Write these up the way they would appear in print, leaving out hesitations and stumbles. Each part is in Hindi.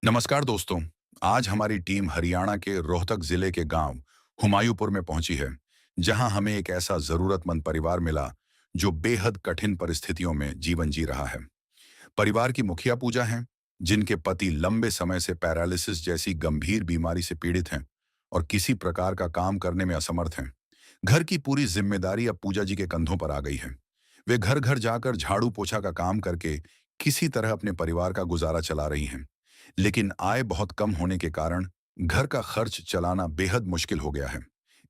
नमस्कार दोस्तों। आज हमारी टीम हरियाणा के रोहतक जिले के गांव हुमायूंपुर में पहुंची है, जहां हमें एक ऐसा जरूरतमंद परिवार मिला जो बेहद कठिन परिस्थितियों में जीवन जी रहा है। परिवार की मुखिया पूजा हैं, जिनके पति लंबे समय से पैरालिसिस जैसी गंभीर बीमारी से पीड़ित हैं और किसी प्रकार का काम करने में असमर्थ हैं। घर की पूरी जिम्मेदारी अब पूजा जी के कंधों पर आ गई है। वे घर घर जाकर झाड़ू पोछा का काम करके किसी तरह अपने परिवार का गुजारा चला रही हैं, लेकिन आय बहुत कम होने के कारण घर का खर्च चलाना बेहद मुश्किल हो गया है।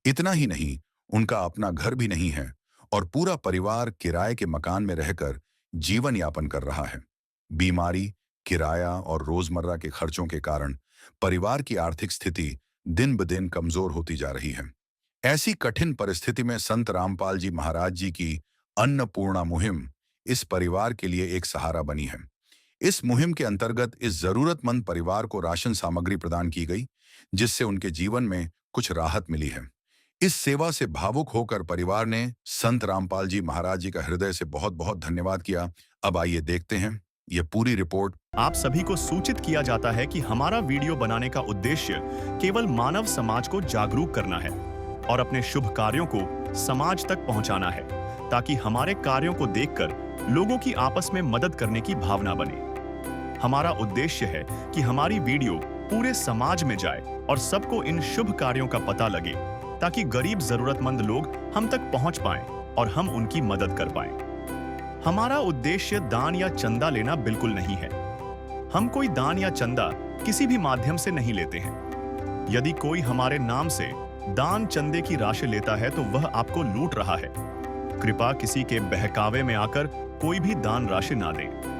इतना ही नहीं, उनका अपना घर भी नहीं है और पूरा परिवार किराए के मकान में रहकर जीवन यापन कर रहा है। बीमारी, किराया और रोजमर्रा के खर्चों के कारण परिवार की आर्थिक स्थिति दिन ब दिन कमजोर होती जा रही है। ऐसी कठिन परिस्थिति में संत रामपाल जी महाराज जी की अन्नपूर्णा मुहिम इस परिवार के लिए एक सहारा बनी है। इस मुहिम के अंतर्गत इस जरूरतमंद परिवार को राशन सामग्री प्रदान की गई, जिससे उनके जीवन में कुछ राहत मिली है। इस सेवा से भावुक होकर परिवार ने संत रामपाल जी महाराज जी का हृदय से बहुत बहुत धन्यवाद किया। अब आइए देखते हैं ये पूरी रिपोर्ट। आप सभी को सूचित किया जाता है कि हमारा वीडियो बनाने का उद्देश्य केवल मानव समाज को जागरूक करना है और अपने शुभ कार्यों को समाज तक पहुंचाना है, ताकि हमारे कार्यों को देखकर लोगों की आपस में मदद करने की भावना बने। हमारा उद्देश्य है कि हमारी वीडियो पूरे समाज में जाए और सबको इन शुभ कार्यों का पता लगे, ताकि गरीब जरूरतमंद लोग हम तक पहुंच पाएं और हम उनकी मदद कर पाएं। हमारा उद्देश्य दान या चंदा लेना बिल्कुल नहीं है। हम कोई दान या चंदा किसी भी माध्यम से नहीं लेते हैं। यदि कोई हमारे नाम से दान चंदे की राशि लेता है तो वह आपको लूट रहा है। कृपया किसी के बहकावे में आकर कोई भी दान राशि ना दें।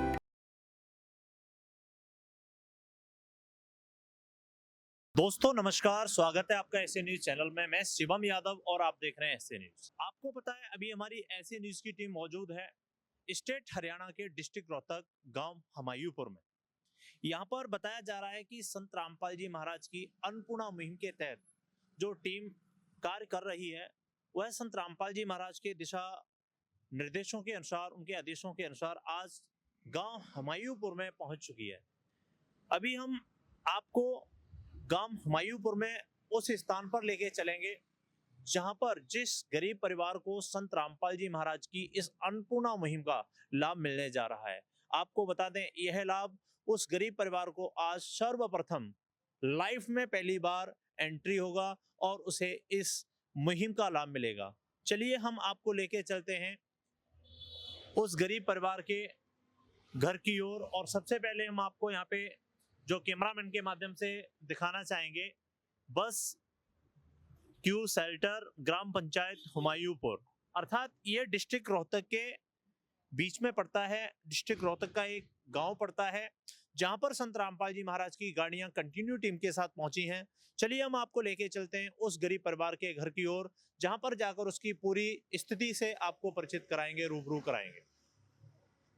दोस्तों नमस्कार, स्वागत है आपका ऐसे न्यूज चैनल में। मैं शिवम यादव और आप देख रहे हैं ऐसे न्यूज। आपको पता है अभी हमारी ऐसे न्यूज की टीम मौजूद है स्टेट हरियाणा के डिस्ट्रिक्ट रोहतक गांव हुमायूंपुर में। यहां पर बताया जा रहा है कि संत रामपाल जी महाराज की अन्नपूर्णा मुहिम के तहत जो टीम कार्य कर रही है, वह संत रामपाल जी महाराज के दिशा निर्देशों के अनुसार, उनके आदेशों के अनुसार आज गांव हुमायूंपुर में पहुंच चुकी है। अभी हम आपको गांव हुमायूंपुर में उस स्थान पर लेके चलेंगे जहां पर जिस गरीब परिवार को संत रामपाल जी महाराज की इस अन्नपूर्णा मुहिम का लाभ मिलने जा रहा है। आपको बता दें, यह लाभ उस गरीब परिवार को आज सर्वप्रथम लाइफ में पहली बार एंट्री होगा और उसे इस मुहिम का लाभ मिलेगा। चलिए हम आपको लेके चलते हैं उस गरीब परिवार के घर की ओर, और सबसे पहले हम आपको यहाँ पे जो कैमरामैन के माध्यम से दिखाना चाहेंगे, बस क्यू शेल्टर ग्राम पंचायत हुमायूंपुर, अर्थात ये डिस्ट्रिक्ट रोहतक के बीच में पड़ता है। डिस्ट्रिक्ट रोहतक का एक गांव पड़ता है जहां पर संत रामपाल जी महाराज की गाड़ियां कंटिन्यू टीम के साथ पहुंची हैं। चलिए हम आपको लेके चलते हैं उस गरीब परिवार के घर की ओर, जहां पर जाकर उसकी पूरी स्थिति से आपको परिचित कराएंगे, रूबरू कराएंगे।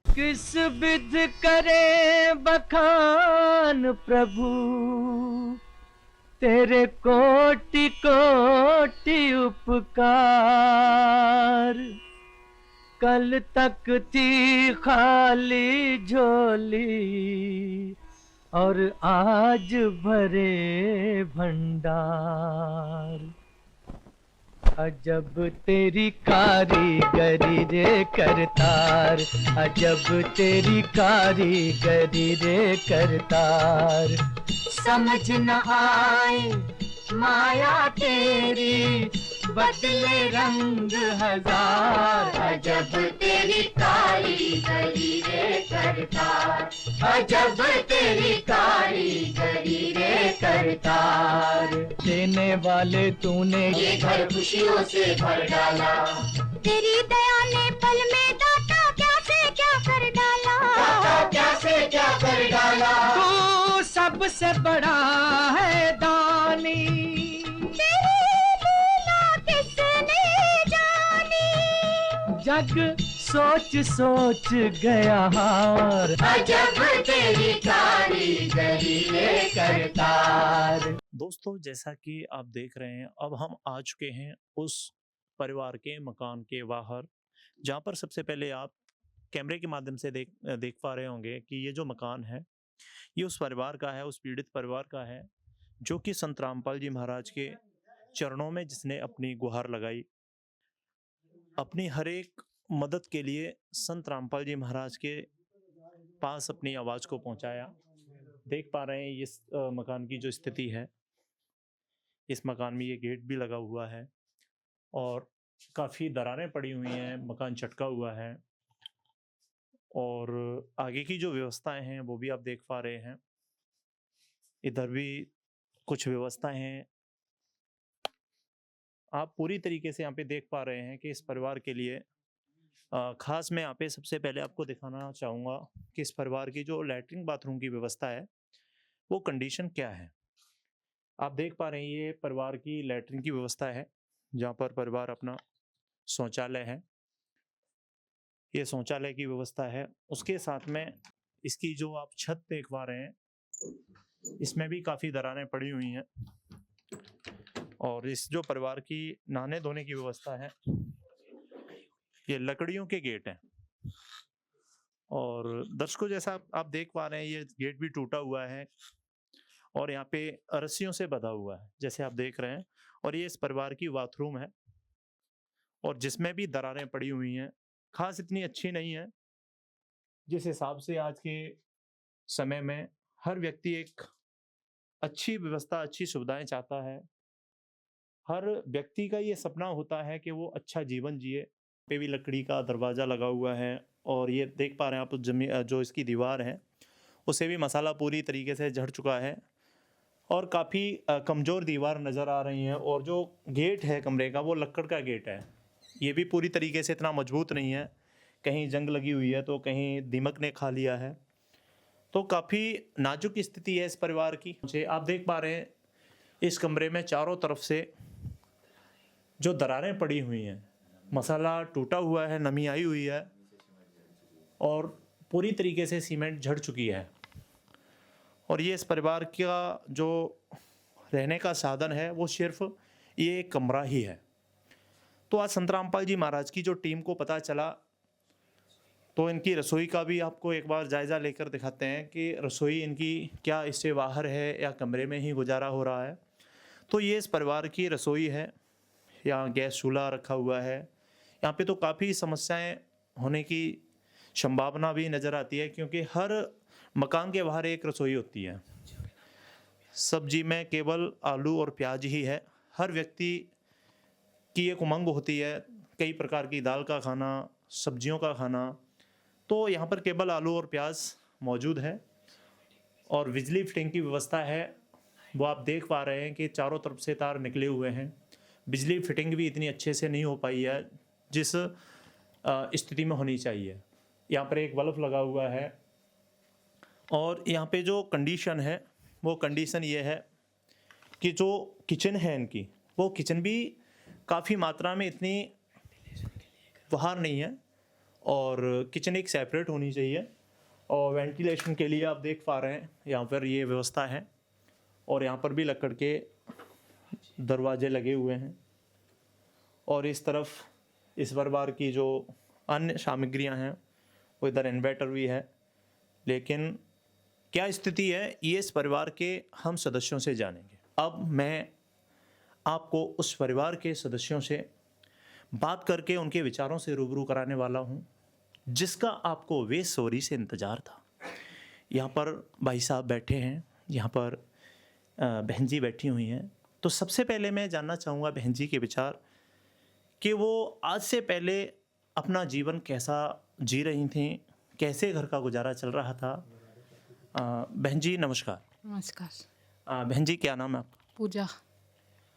किस विध करे बखान प्रभु, तेरे कोटि कोटि उपकार। कल तक थी खाली झोली और आज भरे भंडार। अजब तेरी कारीगरी रे करतार, अजब तेरी कारीगरी रे करतार। समझ न आए माया तेरी, बदले रंग हजार। अजब तेरी कारीगरी रे करतार, अजब तेरी कारीगरी रे करतार। देने वाले तूने ये घर खुशियों से भर डाला, तेरी दया ने पल में दाता क्या से क्या कर डाला, दाता क्या से क्या कर डाला। तू सबसे बड़ा है दानी, जग सोच सोच गया हार। अजब तेरी कारीगरी रे करतार। दोस्तों जैसा कि आप देख रहे हैं, अब हम आ चुके हैं उस परिवार के मकान के बाहर, जहां पर सबसे पहले आप कैमरे के माध्यम से देख पा रहे होंगे कि ये जो मकान है ये उस परिवार का है, उस पीड़ित परिवार का है जो कि संत रामपाल जी महाराज के चरणों में जिसने अपनी गुहार लगाई, अपनी हर एक मदद के लिए संत रामपाल जी महाराज के पास अपनी आवाज़ को पहुंचाया। देख पा रहे हैं इस मकान की जो स्थिति है, इस मकान में ये गेट भी लगा हुआ है और काफ़ी दरारें पड़ी हुई हैं, मकान चटका हुआ है और आगे की जो व्यवस्थाएं हैं वो भी आप देख पा रहे हैं। इधर भी कुछ व्यवस्थाएं हैं। आप पूरी तरीके से यहाँ पे देख पा रहे हैं कि इस परिवार के लिए खास मैं यहाँ पे सबसे पहले आपको दिखाना चाहूँगा कि इस परिवार की जो लैट्रिन बाथरूम की व्यवस्था है वो कंडीशन क्या है। आप देख पा रहे हैं ये परिवार की लैट्रिन की व्यवस्था है जहाँ पर परिवार अपना शौचालय है, ये शौचालय की व्यवस्था है। उसके साथ में इसकी जो आप छत देख पा रहे हैं इसमें भी काफ़ी दरारें पड़ी हुई हैं और इस जो परिवार की नहाने धोने की व्यवस्था है ये लकड़ियों के गेट हैं और दर्शकों जैसा आप देख पा रहे हैं ये गेट भी टूटा हुआ है और यहाँ पे रस्सियों से बंधा हुआ है जैसे आप देख रहे हैं और ये इस परिवार की बाथरूम है और जिसमें भी दरारें पड़ी हुई हैं, खास इतनी अच्छी नहीं है जिस हिसाब से आज के समय में हर व्यक्ति एक अच्छी व्यवस्था, अच्छी सुविधाएं चाहता है। हर व्यक्ति का ये सपना होता है कि वो अच्छा जीवन जिए। पे भी लकड़ी का दरवाज़ा लगा हुआ है और ये देख पा रहे हैं आप जो इसकी दीवार है उसे भी मसाला पूरी तरीके से झड़ चुका है और काफ़ी कमज़ोर दीवार नज़र आ रही हैं और जो गेट है कमरे का वो लक्कड़ का गेट है। ये भी पूरी तरीके से इतना मजबूत नहीं है, कहीं जंग लगी हुई है तो कहीं दीमक ने खा लिया है, तो काफ़ी नाजुक स्थिति है इस परिवार की। आप देख पा रहे हैं इस कमरे में चारों तरफ से जो दरारें पड़ी हुई हैं, मसाला टूटा हुआ है, नमी आई हुई है और पूरी तरीके से सीमेंट झड़ चुकी है और ये इस परिवार का जो रहने का साधन है वो सिर्फ ये एक कमरा ही है। तो आज संत रामपाल जी महाराज की जो टीम को पता चला तो इनकी रसोई का भी आपको एक बार जायज़ा लेकर दिखाते हैं कि रसोई इनकी क्या इससे बाहर है या कमरे में ही गुजारा हो रहा है। तो ये इस परिवार की रसोई है, यहाँ गैस चूल्हा रखा हुआ है। यहाँ पे तो काफ़ी समस्याएं होने की संभावना भी नज़र आती है क्योंकि हर मकान के बाहर एक रसोई होती है। सब्जी में केवल आलू और प्याज ही है। हर व्यक्ति की एक उमंग होती है कई प्रकार की दाल का खाना, सब्जियों का खाना, तो यहाँ पर केवल आलू और प्याज मौजूद है और बिजली फिटिंग की व्यवस्था है वो आप देख पा रहे हैं कि चारों तरफ से तार निकले हुए हैं। बिजली फिटिंग भी इतनी अच्छे से नहीं हो पाई है जिस स्थिति में होनी चाहिए। यहाँ पर एक बल्ब लगा हुआ है और यहाँ पे जो कंडीशन है वो कंडीशन ये है कि जो किचन है इनकी वो किचन भी काफ़ी मात्रा में इतनी बाहर नहीं है और किचन एक सेपरेट होनी चाहिए और वेंटिलेशन के लिए आप देख पा रहे हैं यहाँ पर ये व्यवस्था है और यहाँ पर भी लकड़ के दरवाजे लगे हुए हैं और इस तरफ इस परिवार की जो अन्य सामग्रियाँ हैं वो इधर इन्वर्टर भी है। लेकिन क्या स्थिति है ये इस परिवार के हम सदस्यों से जानेंगे। अब मैं आपको उस परिवार के सदस्यों से बात करके उनके विचारों से रूबरू कराने वाला हूँ जिसका आपको बेसब्री से इंतज़ार था। यहाँ पर भाई साहब बैठे हैं, यहाँ पर बहन जी बैठी हुई हैं। तो सबसे पहले मैं जानना चाहूँगा बहन जी के विचार कि वो आज से पहले अपना जीवन कैसा जी रही थी, कैसे घर का गुजारा चल रहा था। बहन जी नमस्कार। नमस्कार। बहन जी क्या नाम है आपका? पूजा।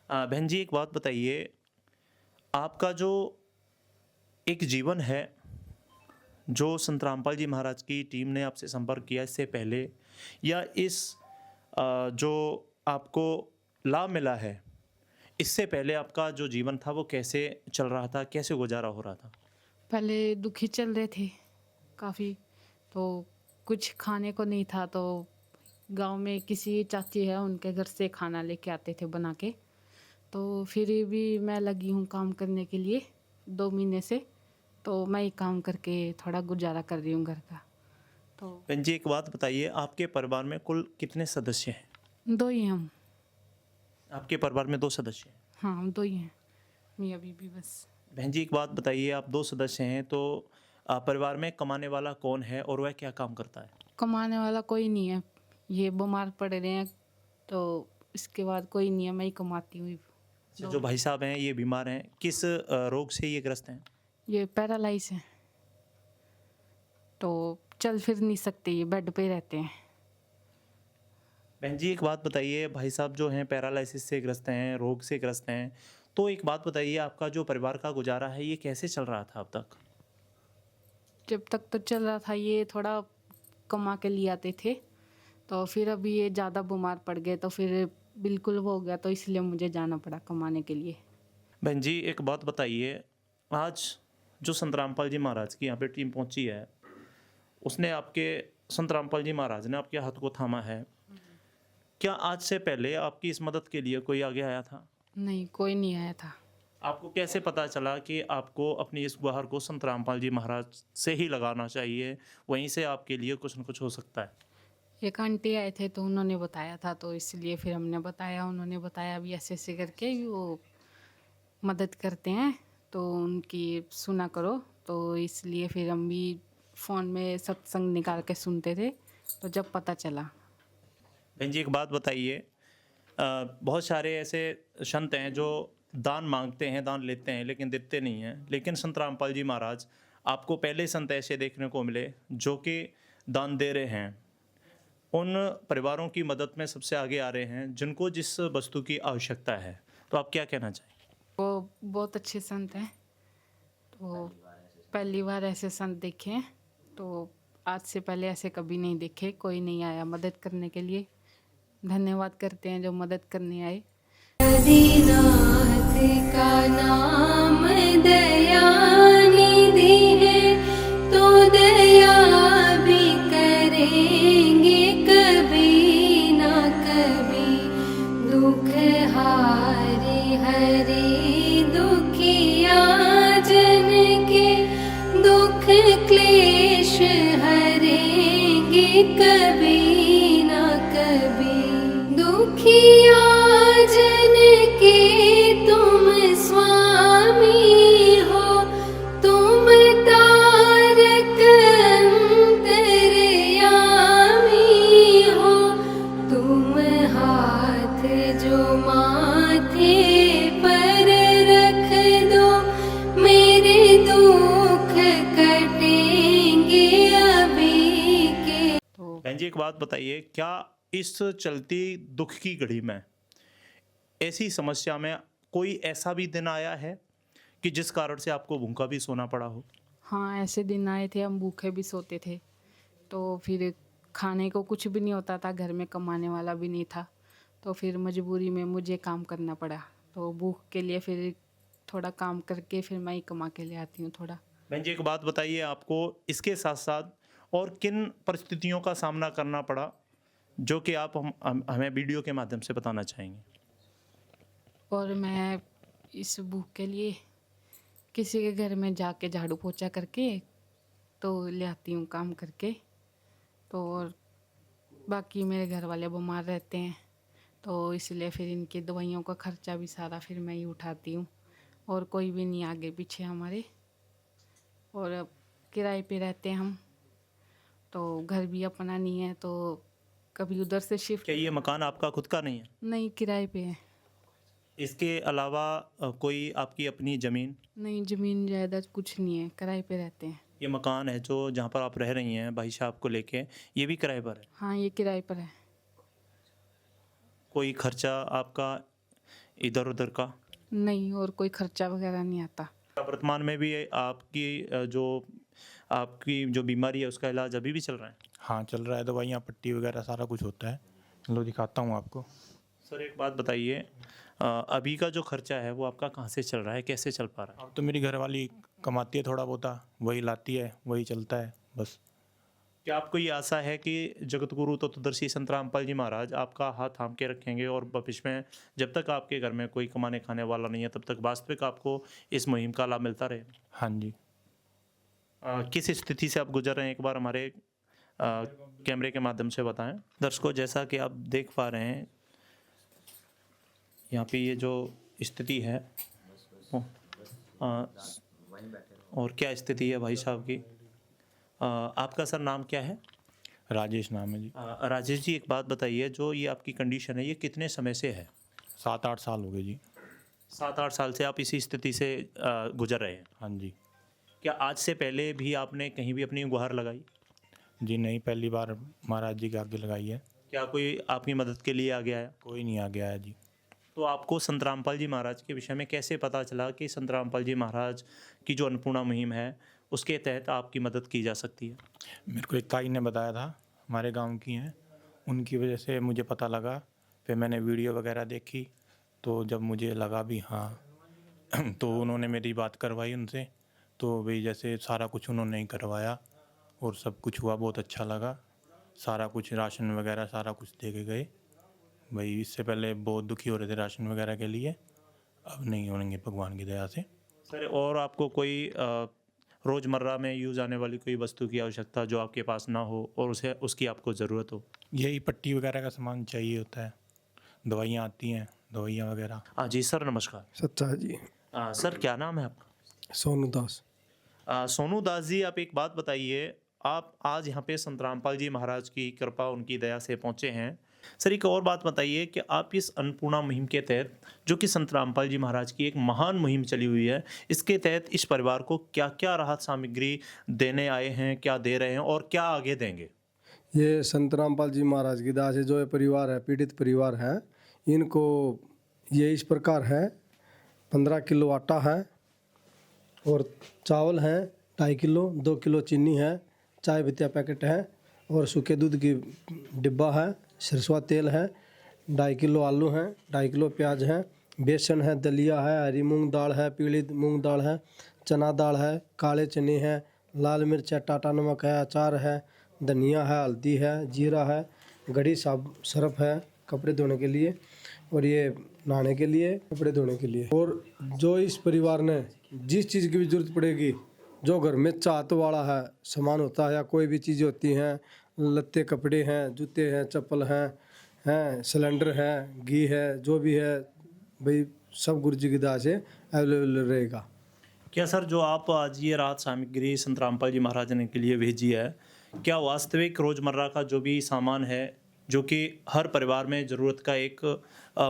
बहन जी एक बात बताइए, आपका जो एक जीवन है जो संत रामपाल जी महाराज की टीम ने आपसे संपर्क किया इससे पहले या इस जो आपको लाभ मिला है इससे पहले आपका जो जीवन था वो कैसे चल रहा था, कैसे गुजारा हो रहा था? पहले दुखी चल रहे थे काफ़ी, तो कुछ खाने को नहीं था तो गांव में किसी चाची है उनके घर से खाना लेके आते थे बना के। तो फिर भी मैं लगी हूँ काम करने के लिए 2 महीने से, तो मैं ही काम करके थोड़ा गुजारा कर रही हूँ घर का। तो बहन जी एक बात बताइए, आपके परिवार में कुल कितने सदस्य हैं? 2 ही हम। आपके परिवार में 2 सदस्य हैं। हाँ, हम 2 ही हैं, मियाँ बीबी बस। बहन जी एक बात बताइए, आप 2 सदस्य हैं तो परिवार में कमाने वाला कौन है और वह क्या काम करता है? कमाने वाला कोई नहीं है, ये बीमार पड़ रहे हैं, तो इसके बाद कोई नहीं है, मैं ही कमाती हूँ। जो भाई साहब हैं ये बीमार हैं, किस रोग से ये ग्रस्त हैं? ये पैरालाइज है, तो चल फिर नहीं सकते, ये बेड पे रहते हैं। बहन जी एक बात बताइए, भाई साहब जो हैं पैरालिसिस से ग्रस्त हैं, रोग से ग्रस्त हैं, तो एक बात बताइए, आपका जो परिवार का गुजारा है ये कैसे चल रहा था अब तक? जब तक तो चल रहा था, ये थोड़ा कमा के लिए आते थे, तो फिर अभी ये ज़्यादा बीमार पड़ गए, तो फिर बिल्कुल वो हो गया, तो इसलिए मुझे जाना पड़ा कमाने के लिए। बहन जी एक बात बताइए, आज जो संत रामपाल जी महाराज की यहाँ पे टीम पहुँची है, उसने आपके संत रामपाल जी महाराज ने आपके हाथ को थामा है। क्या आज से पहले आपकी इस मदद के लिए कोई आगे आया था? नहीं, कोई नहीं आया था। आपको कैसे पता चला कि आपको अपनी इस गुहार को संत रामपाल जी महाराज से ही लगाना चाहिए, वहीं से आपके लिए कुछ न कुछ हो सकता है? एक आंटी आए थे, तो उन्होंने बताया था, तो इसलिए फिर हमने बताया, उन्होंने बताया भी ऐसे ऐसे करके भी वो मदद करते हैं, तो उनकी सुना करो, तो इसलिए फिर हम भी फ़ोन में सत्संग निकाल के सुनते थे, तो जब पता चला। बहन जी एक बात बताइए, बहुत सारे ऐसे संत हैं जो दान मांगते हैं, दान लेते हैं, लेकिन देते नहीं हैं। लेकिन संत रामपाल जी महाराज, आपको पहले संत ऐसे देखने को मिले जो कि दान दे रहे हैं, उन परिवारों की मदद में सबसे आगे आ रहे हैं जिनको जिस वस्तु की आवश्यकता है। तो आप क्या कहना चाहेंगे? वो बहुत अच्छे संत हैं, तो पहली बार ऐसे संत देखे हैं, तो आज से पहले ऐसे कभी नहीं देखे, कोई नहीं आया मदद करने के लिए। धन्यवाद करते हैं जो मदद करने आए। आदिनाथ का नाम दयानिधि है, तो दया भी करेंगे कभी ना कभी। दुख हारे हरे दुखिया जन के, दुख क्लेश हरेंगे कभी ना कभी। दुखिया जन के तुम स्वामी हो, तुम तारक अंतर्यामी हो। तुम हाथ जो माथे पर रख दो, मेरे दुख कटेंगे अभी के। बहन जी एक बात बताइए, क्या इस चलती दुख की घड़ी में, ऐसी समस्या में कोई ऐसा भी दिन आया है कि जिस कारण से आपको भूखा भी सोना पड़ा हो? हाँ, ऐसे दिन आए थे, हम भूखे भी सोते थे, तो फिर खाने को कुछ भी नहीं होता था, घर में कमाने वाला भी नहीं था, तो फिर मजबूरी में मुझे काम करना पड़ा, तो भूख के लिए फिर थोड़ा काम करके फिर मैं ही कमा के ले आती हूँ थोड़ा। बहन जी एक बात बताइए, आपको इसके साथ साथ और किन परिस्थितियों का सामना करना पड़ा जो कि आप हमें वीडियो के माध्यम से बताना चाहेंगे? और मैं इस भूख के लिए किसी के घर में जाके झाड़ू पोछा करके तो ले आती हूँ काम करके, तो और बाकी मेरे घर वाले बीमार रहते हैं, तो इसलिए फिर इनकी दवाइयों का खर्चा भी सारा फिर मैं ही उठाती हूँ, और कोई भी नहीं आगे पीछे हमारे। और अब किराए पे रहते हैं हम, तो घर भी अपना नहीं है, तो कभी उधर से शिफ्ट। क्या ये मकान आपका खुद का नहीं है? नहीं, किराए पे है। इसके अलावा कोई आपकी अपनी ज़मीन? नहीं, ज़मीन जायदाद कुछ नहीं है, किराए पे रहते हैं। ये मकान है जो जहाँ पर आप रह रही हैं भाई साहब को लेके, ये भी किराए पर है? हाँ, ये किराए पर है। कोई खर्चा आपका इधर उधर का? नहीं, और कोई खर्चा वगैरह नहीं आता। वर्तमान में भी आपकी जो बीमारी है उसका इलाज अभी भी चल रहा है? हाँ चल रहा है, दवाइयाँ पट्टी वगैरह सारा कुछ होता है। लो दिखाता हूँ आपको। सर एक बात बताइए, अभी का जो खर्चा है वो आपका कहाँ से चल रहा है, कैसे चल पा रहा है? अब तो मेरी घरवाली कमाती है थोड़ा बहुत, वही लाती है, वही चलता है बस। क्या आपको ये आशा है कि जगत गुरु तत्वदर्शी संत रामपाल जी महाराज आपका हाथ थाम के रखेंगे और भविष्य में जब तक आपके घर में कोई कमाने खाने वाला नहीं है तब तक वास्तविक आपको इस मुहिम का लाभ मिलता रहे? हाँ जी। किस स्थिति से आप गुजर रहे हैं, एक बार हमारे कैमरे के माध्यम से बताएं। दर्शकों, जैसा कि आप देख पा रहे हैं, यहाँ पे ये जो स्थिति है और क्या स्थिति है भाई साहब की। आपका सर नाम क्या है? राजेश नाम है जी। राजेश जी, एक बात बताइए, जो ये आपकी कंडीशन है ये कितने समय से है? 7-8 साल हो गए जी। 7-8 साल से आप इसी स्थिति से गुजर रहे हैं। हाँ जी। क्या आज से पहले भी आपने कहीं भी अपनी गुहार लगाई? जी नहीं, पहली बार महाराज जी के आगे लगाई है। क्या कोई आपकी मदद के लिए आ गया है? कोई नहीं आ गया है जी। तो आपको संत रामपाल जी महाराज के विषय में कैसे पता चला कि संत रामपाल जी महाराज की जो अन्नपूर्णा मुहिम है उसके तहत आपकी मदद की जा सकती है? मेरे को एक ताई ने बताया था, हमारे गांव की हैं, उनकी वजह से मुझे पता लगा। फिर मैंने वीडियो वगैरह देखी, तो जब मुझे लगा भी हाँ तो उन्होंने मेरी बात करवाई उनसे। तो भाई जैसे सारा कुछ उन्होंने ही करवाया और सब कुछ हुआ, बहुत अच्छा लगा। सारा कुछ राशन वगैरह सारा कुछ दे के गए। भाई इससे पहले बहुत दुखी हो रहे थे राशन वगैरह के लिए, अब नहीं होंगे भगवान की दया से। सर, और आपको कोई रोज़मर्रा में यूज़ आने वाली कोई वस्तु की आवश्यकता जो आपके पास ना हो और उसे उसकी आपको ज़रूरत हो? यही पट्टी वगैरह का सामान चाहिए होता है, दवाइयाँ आती हैं, दवाइयाँ वगैरह। हाँ जी सर, नमस्कार। सच्चा जी। सर, क्या नाम है आपका? सोनू दास। सोनू दास जी, आप एक बात बताइए, आप आज यहाँ पे संत रामपाल जी महाराज की कृपा, उनकी दया से पहुँचे हैं। सर, एक और बात बताइए कि आप इस अन्नपूर्णा मुहिम के तहत, जो कि संत रामपाल जी महाराज की एक महान मुहिम चली हुई है, इसके तहत इस परिवार को क्या क्या राहत सामग्री देने आए हैं, क्या दे रहे हैं और क्या आगे देंगे? ये संत रामपाल जी महाराज की दास है, जो ये परिवार है, पीड़ित परिवार है, इनको ये इस प्रकार है। 15 किलो आटा है और चावल है 2.5 किलो, 2 किलो चीनी है, चाय भतिया पैकेट है और सूखे दूध की डिब्बा है, सरसों तेल है, 2.5 किलो आलू है, 2.5 किलो प्याज है, बेसन है, दलिया है, हरी मूंग दाल है, पीली मूंग दाल है, चना दाल है, काले चने हैं, लाल मिर्च है, टाटा नमक है, अचार है, धनिया है, हल्दी है, जीरा है, घड़ी साब सरफ है कपड़े धोने के लिए और ये नहाने के लिए, कपड़े धोने के लिए। और जो इस परिवार ने जिस चीज़ की भी जरूरत पड़ेगी, जो घर में चाहत वाला है सामान होता है या कोई भी चीज़ें होती हैं, लत्ते कपड़े हैं, जूते हैं, चप्पल हैं, सिलेंडर है, घी है, जो भी है भाई सब गुरु जी की दया से अवेलेबल रहेगा। क्या सर, जो आप आज ये राहत सामग्री संत रामपाल जी महाराज ने के लिए भेजी है, क्या वास्तविक रोज़मर्रा का जो भी सामान है, जो कि हर परिवार में ज़रूरत का एक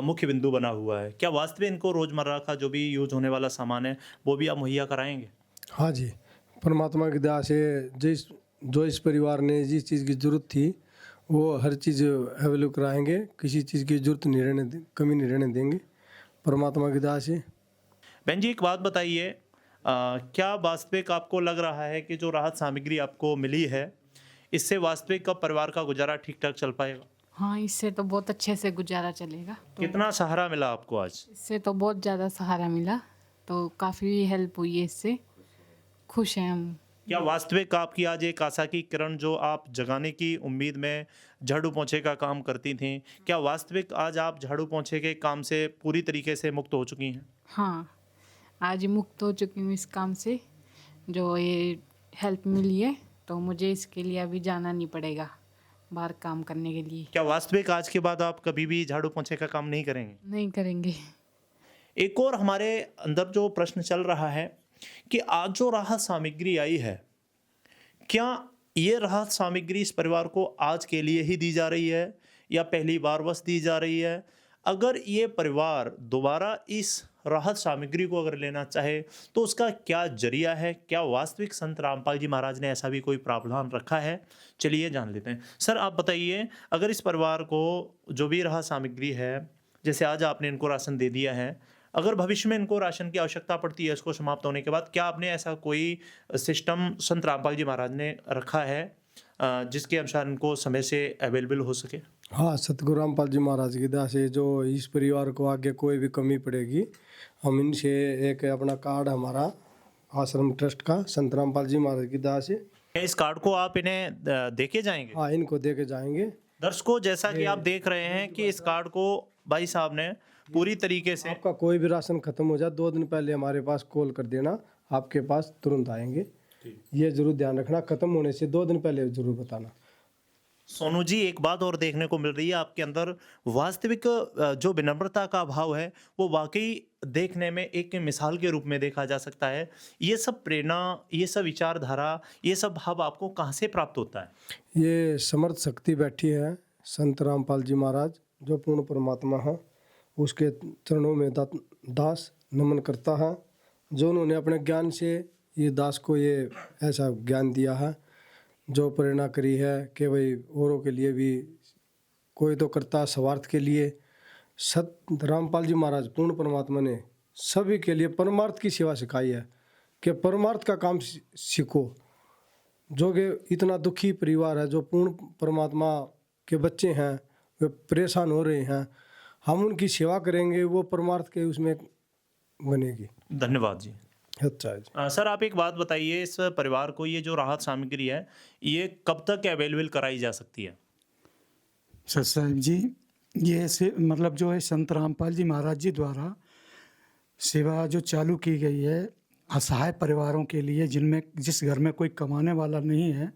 मुख्य बिंदु बना हुआ है, क्या वास्तविक इनको रोज़मर्रा का जो भी यूज़ होने वाला सामान है वो भी आप मुहैया कराएंगे? हाँ जी, परमात्मा की दया से जो इस परिवार ने जिस चीज़ की ज़रूरत थी वो हर चीज़ अवेलेबल कराएंगे। किसी चीज़ की ज़रूरत नहीं रहने कमी नहीं रहने देंगे परमात्मा की दया से। बहन जी, एक बात बताइए, क्या वास्तविक आपको लग रहा है कि जो राहत सामग्री आपको मिली है, इससे वास्तविक का परिवार का गुजारा ठीक ठाक चल पाएगा? हाँ, इससे तो बहुत अच्छे से गुजारा चलेगा। तो कितना सहारा मिला आपको आज? इससे तो बहुत ज़्यादा सहारा मिला, तो काफ़ी हेल्प हुई है इससे, खुश हैं हम। क्या वास्तविक आपकी आज एक आशा की किरण जो आप जगाने की उम्मीद में झाड़ू पोंछे का काम करती थीं, क्या वास्तविक आज आप झाड़ू पोंछे के काम से पूरी तरीके से मुक्त हो चुकी हैं? हाँ, आज मुक्त हो चुकी हूँ इस काम से, जो ये हेल्प मिली है, तो मुझे इसके लिए अभी जाना नहीं पड़ेगा बाहर काम करने के लिए। क्या वास्तविक आज के बाद आप कभी भी झाड़ू पोंछे का काम नहीं करेंगे? नहीं करेंगे। एक और हमारे अंदर जो प्रश्न चल रहा है कि आज जो राहत सामग्री आई है, क्या ये राहत सामग्री इस परिवार को आज के लिए ही दी जा रही है या पहली बार बस दी जा रही है? अगर ये परिवार दोबारा इस राहत सामग्री को अगर लेना चाहे तो उसका क्या जरिया है? क्या वास्तविक संत रामपाल जी महाराज ने ऐसा भी कोई प्रावधान रखा है? चलिए जान लेते हैं। सर, आप बताइए, अगर इस परिवार को जो भी राहत सामग्री है, जैसे आज आपने इनको राशन दे दिया है, अगर भविष्य में इनको राशन की आवश्यकता पड़ती है इसको समाप्त होने के बाद, क्या आपने ऐसा कोई सिस्टम संत रामपाल जी महाराज ने रखा है जिसके अनुसार इनको समय से अवेलेबल हो सके? हाँ, सतगुरु रामपाल जी महाराज की दया से जो इस परिवार को आगे कोई भी कमी पड़ेगी, हम इनसे एक अपना कार्ड हमारा आश्रम ट्रस्ट का संत रामपाल जी महाराज की दया से, इस कार्ड को आप इन्हें देके जाएंगे? हाँ, इनको दे के जाएंगे। दर्शकों, जैसा कि आप देख रहे हैं कि इस कार्ड को भाई साहब ने पूरी तरीके से, आपका कोई भी राशन खत्म हो जाए 2 दिन पहले हमारे पास कॉल कर देना, आपके पास तुरंत आएंगे। ये जरूर ध्यान रखना, खत्म होने से 2 दिन पहले जरूर बताना। सोनू जी, एक बात और देखने को मिल रही है आपके अंदर, वास्तविक जो विनम्रता का भाव है वो वाकई देखने में एक मिसाल के रूप में देखा जा सकता है। ये सब प्रेरणा, ये सब विचारधारा, ये सब भाव आपको कहाँ से प्राप्त होता है? ये समर्थ शक्ति बैठी है संत रामपाल जी महाराज, जो पूर्ण परमात्मा है, उसके चरणों में दास नमन करता है। जो उन्होंने अपने ज्ञान से ये दास को ये ऐसा ज्ञान दिया है, जो प्रेरणा करी है कि भाई औरों के लिए भी कोई तो करता स्वार्थ के लिए। सत रामपाल जी महाराज पूर्ण परमात्मा ने सभी के लिए परमार्थ की सेवा सिखाई है कि परमार्थ का काम सीखो। जो कि इतना दुखी परिवार है, जो पूर्ण परमात्मा के बच्चे हैं, वे परेशान हो रहे हैं, हम उनकी सेवा करेंगे, वो परमार्थ के उसमें बनेगी। धन्यवाद जी। अच्छा जी। सर, आप एक बात बताइए, इस परिवार को ये जो राहत सामग्री है ये कब तक अवेलेबल कराई जा सकती है? सर साहब जी, ये से मतलब जो है संत रामपाल जी महाराज जी द्वारा सेवा जो चालू की गई है असहाय परिवारों के लिए, जिनमें जिस घर में कोई कमाने वाला नहीं है,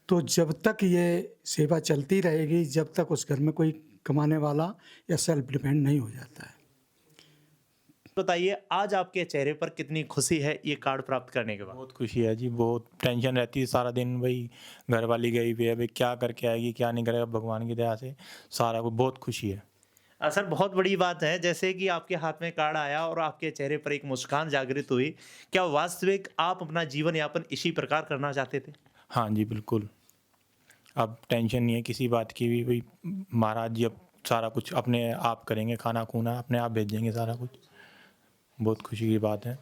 तो जब तक ये सेवा चलती रहेगी, जब तक उस घर में कोई कमाने वाला या सेल्फ डिपेंड नहीं हो जाता है। बताइए, आज आपके चेहरे पर कितनी खुशी है ये कार्ड प्राप्त करने के बाद? बहुत खुशी है जी, बहुत टेंशन रहती है सारा दिन, भाई घर वाली गई हुई है, भाई क्या करके आएगी क्या नहीं करेगा, भगवान की दया से सारा कुछ, बहुत खुशी है। सर, बहुत बड़ी बात है, जैसे कि आपके हाथ में कार्ड आया और आपके चेहरे पर एक मुस्कान जागृत हुई, क्या वास्तविक आप अपना जीवन यापन इसी प्रकार करना चाहते थे? हाँ जी बिल्कुल, अब टेंशन नहीं है किसी बात की भी, भाई महाराज जी अब सारा कुछ अपने आप करेंगे, खाना खूना अपने आप भेजेंगे सारा कुछ, बहुत खुशी की बात है।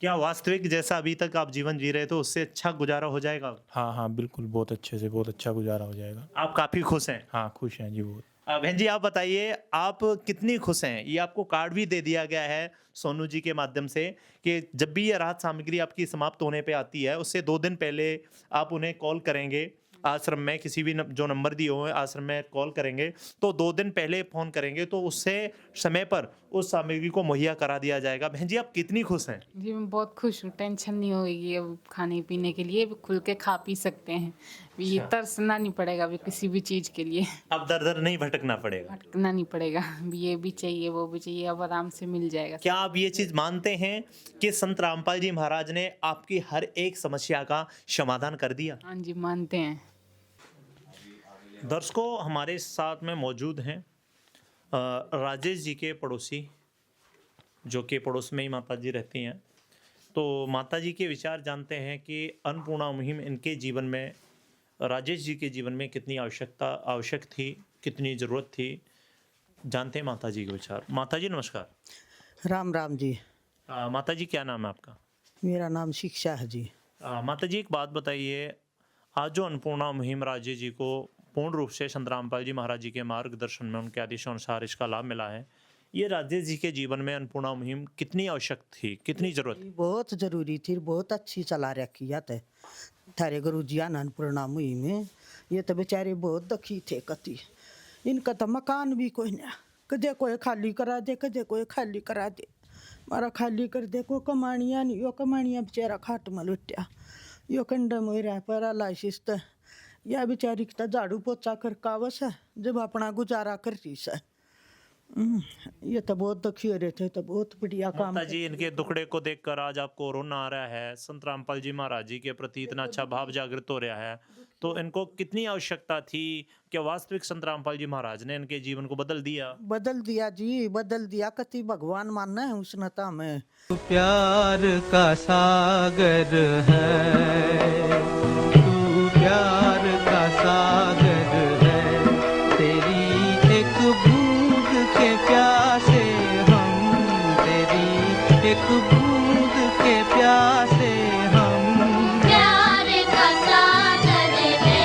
क्या वास्तविक जैसा अभी तक आप जीवन जी रहे थे उससे अच्छा गुजारा हो जाएगा? हाँ हाँ बिल्कुल, बहुत अच्छे से, बहुत अच्छा गुजारा हो जाएगा। आप काफ़ी खुश हैं? हाँ खुश हैं जी बहुत। बहन जी, आप बताइए, आप कितनी खुश हैं? ये आपको कार्ड भी दे दिया गया है सोनू जी के माध्यम से कि जब भी ये राहत सामग्री आपकी समाप्त होने पे आती है, उससे 2 दिन पहले आप उन्हें कॉल करेंगे आश्रम में, किसी भी जो नंबर दिए हुए हैं आश्रम में कॉल करेंगे, तो 2 दिन पहले फ़ोन करेंगे तो उससे समय पर उस सामग्री को मुहैया करा दिया जाएगा। बहन जी, आप कितनी खुश हैं? जी मैं बहुत खुश हूँ, टेंशन नहीं होगी, अब खाने पीने के लिए भी खुल के खा पी सकते हैं, ये तरसना नहीं पड़ेगा अभी किसी भी चीज़ के लिए, अब दर दर नहीं भटकना पड़ेगा। भटकना नहीं पड़ेगा, ये भी चाहिए वो भी चाहिए, अब आराम से मिल जाएगा। क्या आप ये चीज़ मानते हैं कि संत रामपाल जी महाराज ने आपकी हर एक समस्या का समाधान कर दिया? हाँ जी, मानते हैं। दर्शकों, हमारे साथ में मौजूद हैं राजेश जी के पड़ोसी, जो कि पड़ोस में ही माता जी रहती हैं। तो माता जी के विचार जानते हैं कि अन्नपूर्णा मुहिम इनके जीवन में, राजेश जी के जीवन में कितनी आवश्यक थी, कितनी ज़रूरत थी। जानते हैं माता जी के विचार। माता जी नमस्कार। राम राम जी। माता जी, क्या नाम है आपका? मेरा नाम शिक्षा है जी। माता जी, एक बात बताइए, आज जो अन्नपूर्णा मुहिम राजेश जी को पूर्ण रूप से संत रामपाल जी महाराज जी के मार्गदर्शन में, उनके आदेशानुसार इसका लाभ मिला है, ये राजेश जी के जीवन में अन्नपूर्णा मुहिम कितनी आवश्यक थी, कितनी जरूरत थी? बहुत जरूरी थी, बहुत अच्छी चला रखी है थारे गुरु जी अन्नपूर्णा मुहिम में। ये तो बेचारे बहुत दुखी थे कति, इनका तो मकान भी कोई नहीं, कदे कोई खाली करा दे, कदे कोई खाली करा दे, मारा खाली कर दे, को कमानिया नहीं, यो कमानिया बेचारा खाट में लुटिया, यो कंडम हो रहा पैरालाइसिस, या बेचारी का झाड़ू पोछा कर कावस है जब अपना गुजारा कर रही है। ये तो बहुत दुखी हो रहे थे, तो बहुत बढ़िया काम। माता जी, इनके दुखड़े को देखकर आज आपको रोना आ रहा है, संत रामपाल जी महाराज जी के प्रति इतना अच्छा भाव जागृत हो रहा है, तो इनको कितनी आवश्यकता थी कि वास्तविक संत रामपाल जी महाराज ने इनके जीवन को बदल दिया? बदल दिया जी, बदल दिया। कति भगवान मानना है उसनता में। तू प्यार का सागर है, तू प्यार का सागर है, तेरी एक बूंद के प्यासे हम, तेरी एक बूंद के प्यासे हम। प्यार का सागर है,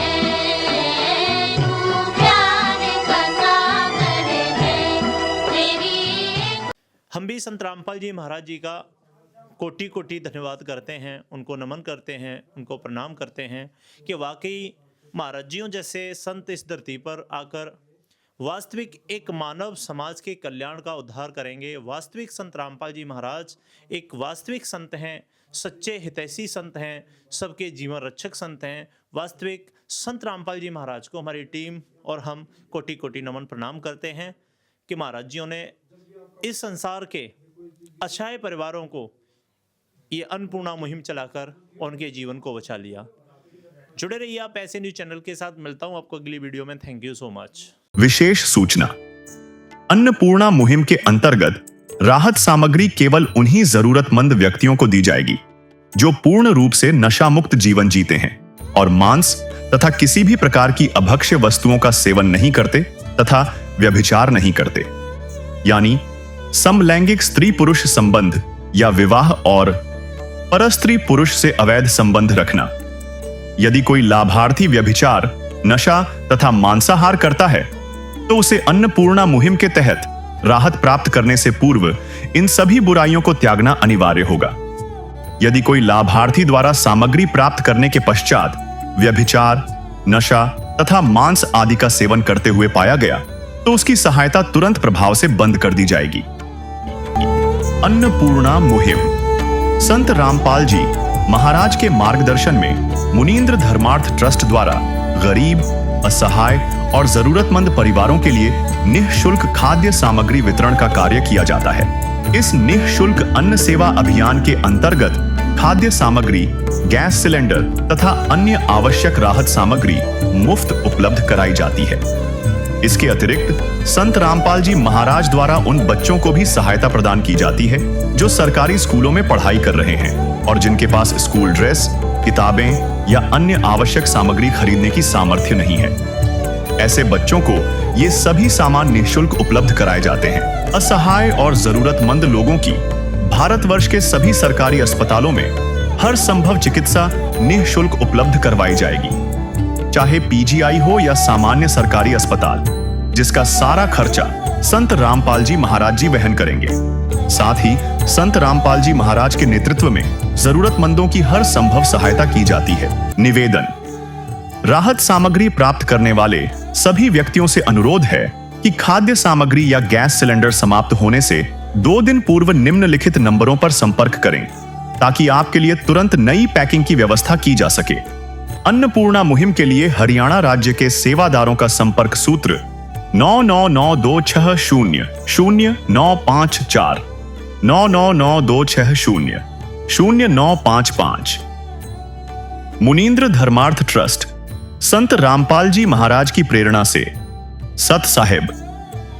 तू प्यार का सागर है, तेरी। हम भी संत रामपाल जी महाराज जी का कोटि कोटि धन्यवाद करते हैं, उनको नमन करते हैं, उनको प्रणाम करते हैं कि वाकई महाराज जियों जैसे संत इस धरती पर आकर वास्तविक एक मानव समाज के कल्याण का उद्धार करेंगे। वास्तविक संत रामपाल जी महाराज एक वास्तविक संत हैं सच्चे हितैषी संत हैं, सबके जीवन रक्षक संत हैं। वास्तविक संत रामपाल जी महाराज को हमारी टीम और हम कोटि कोटि नमन प्रणाम करते हैं कि महाराज जियों ने इस संसार के असहाय परिवारों को ये अन्नपूर्णा मुहिम चलाकर उनके जीवन को बचा लिया। जुड़े रहिए आप ऐसे न्यूज चैनल के साथ। मिलता हूं आपको अगली वीडियो में। Thank you so much. विशेष सूचना, अन्नपूर्णा मुहिम के अंतर्गत राहत सामग्री केवल उन्हीं जरूरतमंद व्यक्तियों को दी जाएगी जो पूर्ण रूप से नशा मुक्त जीवन जीते हैं और मांस तथा किसी भी प्रकार की अभक्ष्य वस्तुओं का सेवन नहीं करते तथा व्यभिचार नहीं करते, यानी समलैंगिक स्त्री पुरुष संबंध या विवाह और परस्त्री पुरुष से अवैध संबंध रखना। यदि कोई लाभार्थी व्यभिचार, नशा तथा मांसाहार करता है तो उसे अन्नपूर्णा मुहिम के तहत राहत प्राप्त करने से पूर्व इन सभी बुराइयों को त्यागना अनिवार्य होगा। यदि कोई लाभार्थी द्वारा सामग्री प्राप्त करने के पश्चात व्यभिचार, नशा तथा मांस आदि का सेवन करते हुए पाया गया तो उसकी सहायता तुरंत प्रभाव से बंद कर दी जाएगी। अन्नपूर्णा मुहिम संत रामपाल जी महाराज के मार्गदर्शन में मुनींद्र धर्मार्थ ट्रस्ट द्वारा गरीब, असहाय और जरूरतमंद परिवारों के लिए निःशुल्क खाद्य सामग्री वितरण का कार्य किया जाता है। इस निःशुल्क अन्न सेवा अभियान के अंतर्गत खाद्य सामग्री, गैस सिलेंडर तथा अन्य आवश्यक राहत सामग्री मुफ्त उपलब्ध कराई जाती है। इसके अतिरिक्त संत रामपाल जी महाराज द्वारा उन बच्चों को भी सहायता प्रदान की जाती है जो सरकारी स्कूलों में पढ़ाई कर रहे हैं और जिनके पास स्कूल ड्रेस, किताबें या अन्य आवश्यक सामग्री खरीदने की सामर्थ्य नहीं है। ऐसे बच्चों को ये सभी सामान निःशुल्क उपलब्ध कराए जाते हैं। असहाय और जरूरतमंद लोगों की भारतवर्ष के सभी सरकारी अस्पतालों में हर संभव चिकित्सा निःशुल्क उपलब्ध करवाई जाएगी, चाहे पीजीआई हो या सामान्य सरकारी अस्पताल, जिसका सारा खर्चा संत रामपाल जी महाराज जी वहन करेंगे। साथ ही संत रामपाल जी महाराज के नेतृत्व में जरूरतमंदों की हर संभव सहायता की जाती है। निवेदन, राहत सामग्री प्राप्त करने वाले सभी व्यक्तियों से अनुरोध है कि खाद्य सामग्री या गैस सिलेंडर समाप्त होने से 2 दिन पूर्व निम्नलिखित नंबरों पर संपर्क करें ताकि आपके लिए तुरंत नई पैकिंग की व्यवस्था की जा सके। अन्नपूर्णा मुहिम के लिए हरियाणा राज्य के सेवादारों का संपर्क सूत्र 9992600954 9992600955। मुनींद्र धर्मार्थ ट्रस्ट संत रामपाल जी महाराज की प्रेरणा से सत साहिब